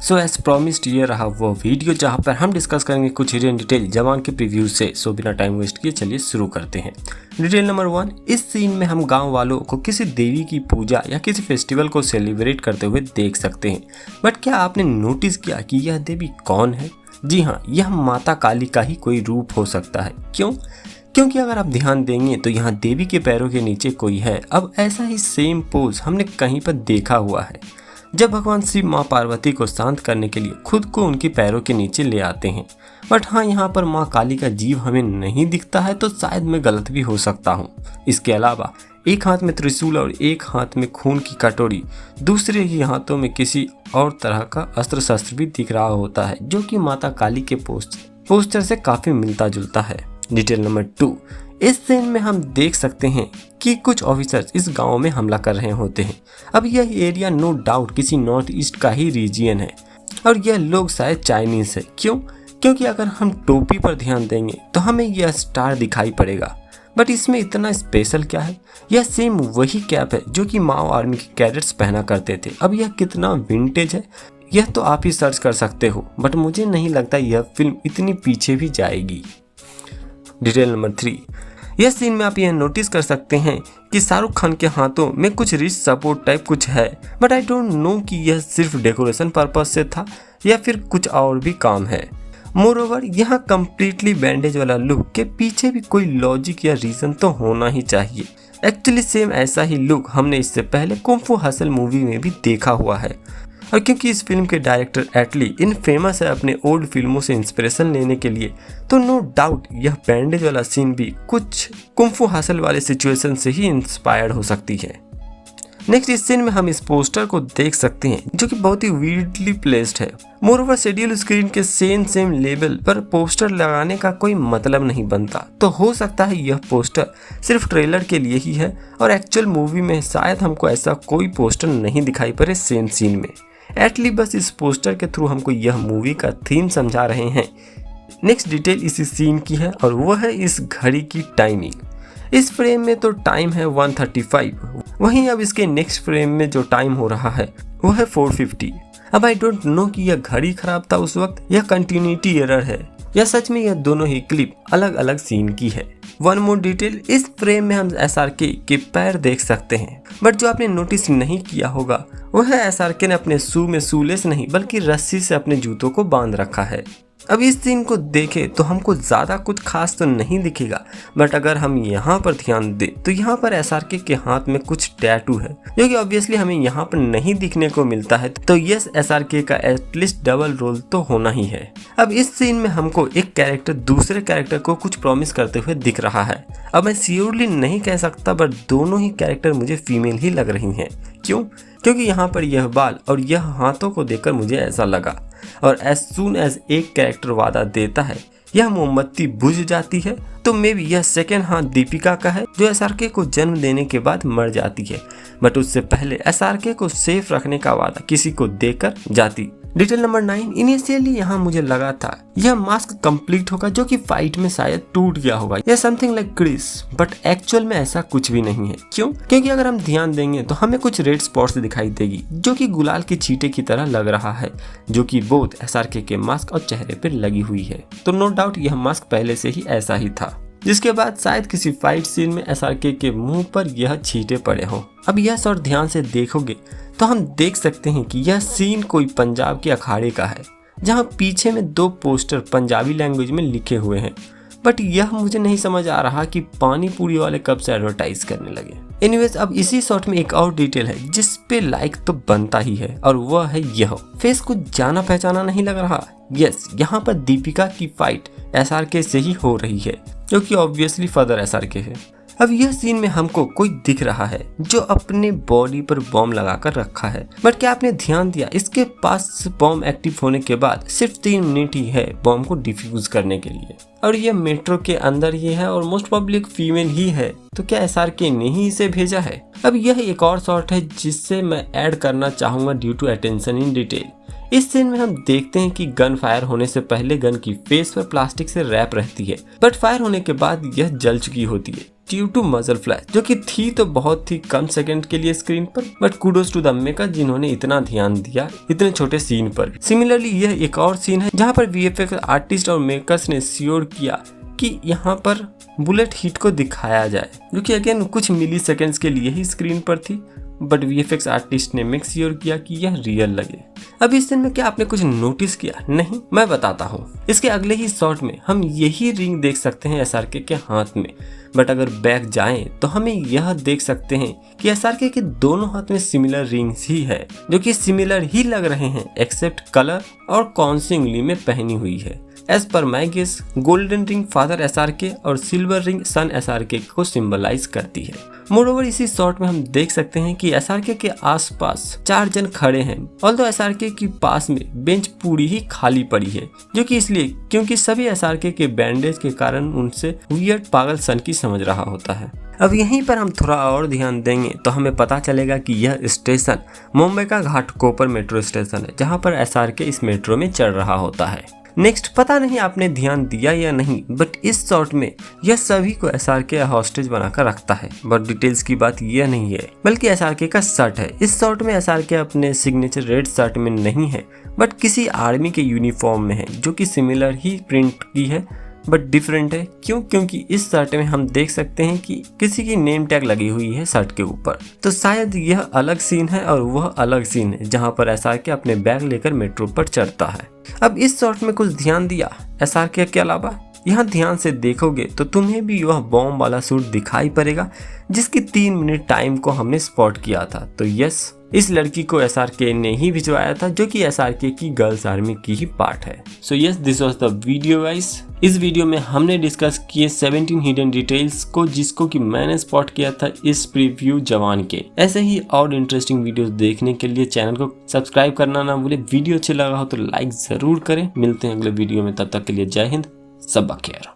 So as promised ये रहा वो वीडियो जहां पर हम डिस्कस करेंगे कुछ हिडन डिटेल जवान के प्रीव्यू से। सो बिना टाइम वेस्ट किए चलिए शुरू करते हैं। डिटेल नंबर 1, इस सीन में हम गांव वालों को किसी देवी की पूजा या किसी फेस्टिवल को सेलिब्रेट करते हुए देख सकते हैं। बट क्या आपने नोटिस किया कि यह देवी कौन है? जी हाँ, यह माता काली का ही कोई रूप हो सकता है। क्यों? क्योंकि अगर आप ध्यान देंगे तो यहाँ देवी के पैरों के नीचे कोई है। अब ऐसा ही सेम पोज हमने कहीं पर देखा हुआ है जब भगवान शिव माँ पार्वती को शांत करने के लिए खुद को उनके पैरों के नीचे ले आते हैं। बट हाँ, यहाँ पर माँ काली का जीव हमें नहीं दिखता है, तो शायद मैं गलत भी हो सकता हूँ। इसके अलावा एक हाथ में त्रिशूल और एक हाथ में खून की कटोरी, दूसरे ही हाथों में किसी और तरह का अस्त्र शस्त्र भी दिख रहा होता है, जो कि माता काली के पोस्टर से काफी मिलता जुलता है। डिटेल नंबर 2, इस सीन में हम देख सकते हैं कि कुछ ऑफिसर्स इस गांव में हमला कर रहे होते हैं। अब यह एरिया नो डाउट किसी नॉर्थ ईस्ट का ही रीजियन है और यह लोग शायद चाइनीज है। क्यों? क्योंकि अगर हम टोपी पर ध्यान देंगे तो हमें यह स्टार दिखाई पड़ेगा। बट इसमें इतना स्पेशल क्या है? यह सेम वही कैप है जो कि माओ आर्मी के कैडेट्स पहना करते थे। अब यह कितना विंटेज है यह तो आप ही सर्च कर सकते हो, बट मुझे नहीं लगता यह फिल्म इतनी पीछे भी जाएगी। डिटेल नंबर 3, यह सीन में आप यह नोटिस कर सकते हैं कि शाहरुख खान के हाथों में कुछ रिस्ट सपोर्ट टाइप कुछ है, बट आई डोंट नो कि यह सिर्फ डेकोरेशन पर्पस से था या फिर कुछ और भी काम है। मोरओवर यहाँ कम्प्लीटली बैंडेज वाला लुक के पीछे भी कोई लॉजिक या रीजन तो होना ही चाहिए। एक्चुअली सेम ऐसा ही लुक हमने इससे पहले कुंग फू हसल मूवी में भी देखा हुआ है। और क्योंकि इस फिल्म के डायरेक्टर एटली इन फेमस है अपने ओल्ड फिल्मों से इंस्पिरेशन लेने के लिए, तो नो डाउट यह बैंडेज वाला सीन भी कुछ कुंग फू हसल वाले सिचुएशन से ही इंस्पायर्ड हो सकती है। नेक्स्ट, इस सीन में हम इस पोस्टर को देख सकते हैं जो कि बहुत ही वीर्डली प्लेस्ड है। मोरओवर शेड्यूल स्क्रीन के सेम लेवल पर पोस्टर लगाने का कोई मतलब नहीं बनता, तो हो सकता है यह पोस्टर सिर्फ ट्रेलर के लिए ही है और एक्चुअल मूवी में शायद हमको ऐसा कोई पोस्टर नहीं दिखाई पड़े सेम सीन में। एटली बस इस पोस्टर के थ्रू हमको यह मूवी का थीम समझा रहे हैं। नेक्स्ट डिटेल इसी सीन की है और वह है इस घड़ी की टाइमिंग। इस फ्रेम में तो टाइम है 1:35, वहीं अब इसके नेक्स्ट फ्रेम में जो टाइम हो रहा है वह है 4:50। अब आई डोंट नो कि यह घड़ी खराब था उस वक्त, यह कंटिन्यूटी एरर है या सच में यह दोनों ही क्लिप अलग अलग सीन की है। वन मोर डिटेल, इस फ्रेम में हम SRK के पैर देख सकते हैं, बट जो आपने नोटिस नहीं किया होगा वह है SRK ने अपने शू में शूलेस नहीं बल्कि रस्सी से अपने जूतों को बांध रखा है। अब इस सीन को देखें तो हमको ज़्यादा कुछ खास तो नहीं दिखेगा, बट अगर हम यहाँ पर ध्यान दें तो यहाँ पर SRK के हाथ में कुछ टैटू है जो कि ऑब्वियसली हमें यहाँ पर नहीं दिखने को मिलता है, तो यस SRK का एटलीस्ट डबल रोल तो होना ही है। अब इस सीन में हमको एक कैरेक्टर दूसरे कैरेक्टर को कुछ प्रॉमिस करते हुए दिख रहा है। अब मैं श्योरली नहीं कह सकता, बट दोनों ही कैरेक्टर मुझे फीमेल ही लग रही हैं। क्यों? क्योंकि यहाँ पर यह बाल और यह हाथों को देखकर मुझे ऐसा लगा। और एज सून एज एक कैरेक्टर वादा देता है यह मोमबत्ती बुझ जाती है, तो मे बी यह सेकेंड हाथ दीपिका का है जो SRK को जन्म देने के बाद मर जाती है, बट उससे पहले SRK को सेफ रखने का वादा किसी को देकर जाती। डिटेल नंबर 9, इनिशियली यहाँ मुझे लगा था यह मास्क कंप्लीट होगा जो कि फाइट में शायद टूट गया होगा या समथिंग लाइक क्रिस, बट एक्चुअल में ऐसा कुछ भी नहीं है। क्यों? क्योंकि अगर हम ध्यान देंगे तो हमें कुछ रेड स्पॉट्स दिखाई देगी जो कि गुलाल के छींटे की तरह लग रहा है, जो कि बोथ SRK के मास्क और चेहरे पर लगी हुई है। तो नो डाउट यह मास्क पहले से ही ऐसा ही था, जिसके बाद शायद किसी फाइट सीन में SRK के मुंह पर यह छींटे पड़े हों। अब यह शॉट ध्यान से देखोगे तो हम देख सकते हैं कि यह सीन कोई पंजाब के अखाड़े का है, जहां पीछे में 2 पोस्टर पंजाबी लैंग्वेज में लिखे हुए हैं, बट यह मुझे नहीं समझ आ रहा कि पानी पूरी वाले कब से एडवर्टाइज करने लगे। एनीवेज, अब इसी शॉट में एक और डिटेल है जिस पे लाइक तो बनता ही है और वह है यह फेस कुछ जाना पहचाना नहीं लग रहा। यस, यहाँ पर दीपिका की फाइट SRK से ही हो रही है, जो कि ऑब्वियसली फादर SRK है। अब यह सीन में हमको कोई दिख रहा है जो अपने बॉडी पर बॉम्ब लगाकर रखा है, बट क्या आपने ध्यान दिया इसके पास बॉम्ब एक्टिव होने के बाद सिर्फ 3 मिनट ही है बॉम्ब को डिफ्यूज करने के लिए, और यह मेट्रो के अंदर ही है और मोस्ट प्रोबेबली एक फीमेल ही है, तो क्या SRK ने ही इसे भेजा है? अब यह एक और शॉट है जिससे मैं ऐड करना चाहूंगा due to attention in detail. इस सीन में हम देखते हैं कि गन फायर होने से पहले गन की फेस पर प्लास्टिक से रैप रहती है, बट फायर होने के बाद यह जल चुकी होती है ड्यू टू मजल फ्लैश, जो कि थी तो बहुत ही कम सेकंड के लिए स्क्रीन पर, but kudos to the maker जिन्होंने इतना ध्यान दिया इतने छोटे सीन पर। सिमिलरली यह एक और सीन है जहाँ पर वीएफएक्स आर्टिस्ट और मेकर्स ने श्योर किया कि यहाँ पर बुलेट हिट को दिखाया जाए, जो कि अगेन कुछ मिली सेकेंड्स के लिए ही स्क्रीन पर थी, बट वीएफएक्स आर्टिस्ट ने मेक श्योर किया कि यह रियल लगे। अब इस सीन में क्या आपने कुछ नोटिस किया? नहीं, मैं बताता हूँ। इसके अगले ही शॉट में हम यही रिंग देख सकते हैं एसआरके के हाथ में, बट अगर बैक जाएं तो हमें यह देख सकते हैं कि एसआरके के दोनों हाथ में सिमिलर रिंग्स ही है, जो कि सिमिलर ही लग रहे हैं एक्सेप्ट कलर और कौन सी उंगली में पहनी हुई है। As per my guess, golden ring father SRK और सिल्वर रिंग सन एसआरके को सिंबलाइज करती है। मोरओवर इसी शॉट में हम देख सकते हैं कि एसआरके के आसपास 4 जन खड़े हैं, ऑल्दो एसआरके के पास में बेंच पूरी ही खाली पड़ी है, जो कि इसलिए क्योंकि सभी एसआरके के बैंडेज के कारण उनसे वियर्ड पागल सन की समझ रहा होता है। अब यहीं पर हम थोड़ा और ध्यान देंगे तो हमें पता चलेगा कि यह स्टेशन मुंबई का घाटकोपर मेट्रो स्टेशन है, जहां पर एसआरके इस मेट्रो में चढ़ रहा होता है। नेक्स्ट, पता नहीं आपने ध्यान दिया या नहीं, बट इस शॉट में यह सभी को एसआरके हॉस्टेज बनाकर रखता है, बट डिटेल्स की बात यह नहीं है, बल्कि एसआरके का शर्ट है। इस शॉट में एसआरके अपने सिग्नेचर रेड शर्ट में नहीं है, बट किसी आर्मी के यूनिफॉर्म में है, जो कि सिमिलर ही प्रिंट की है बट डिफरेंट है। क्यों? क्योंकि इस शर्ट में हम देख सकते हैं कि किसी की नेम टैग लगी हुई है शर्ट के ऊपर, तो शायद यह अलग सीन है और वह अलग सीन है जहां पर एसआरके अपने बैग लेकर मेट्रो पर चढ़ता है। अब इस शॉट में कुछ ध्यान दिया एसआरके के अलावा? यहाँ ध्यान से देखोगे तो तुम्हें भी वह बॉम्ब वाला सूट दिखाई पड़ेगा जिसकी 3 मिनट टाइम को हमने स्पॉट किया था। तो यस, इस लड़की को एसआरके ने ही भिजवाया था, जो कि एसआरके की गर्ल्स आर्मी की ही पार्ट है। So yes, this was the video guys. इस वीडियो में हमने डिस्कस किए 17 हिडन डिटेल्स को, जिसको कि मैंने स्पॉट किया था इस प्रीव्यू जवान के। ऐसे ही और इंटरेस्टिंग वीडियोस देखने के लिए चैनल को सब्सक्राइब करना ना भूले। वीडियो अच्छे लगा हो तो लाइक जरूर करें। मिलते हैं अगले वीडियो में, तब तक के लिए जय हिंद, सब खैर।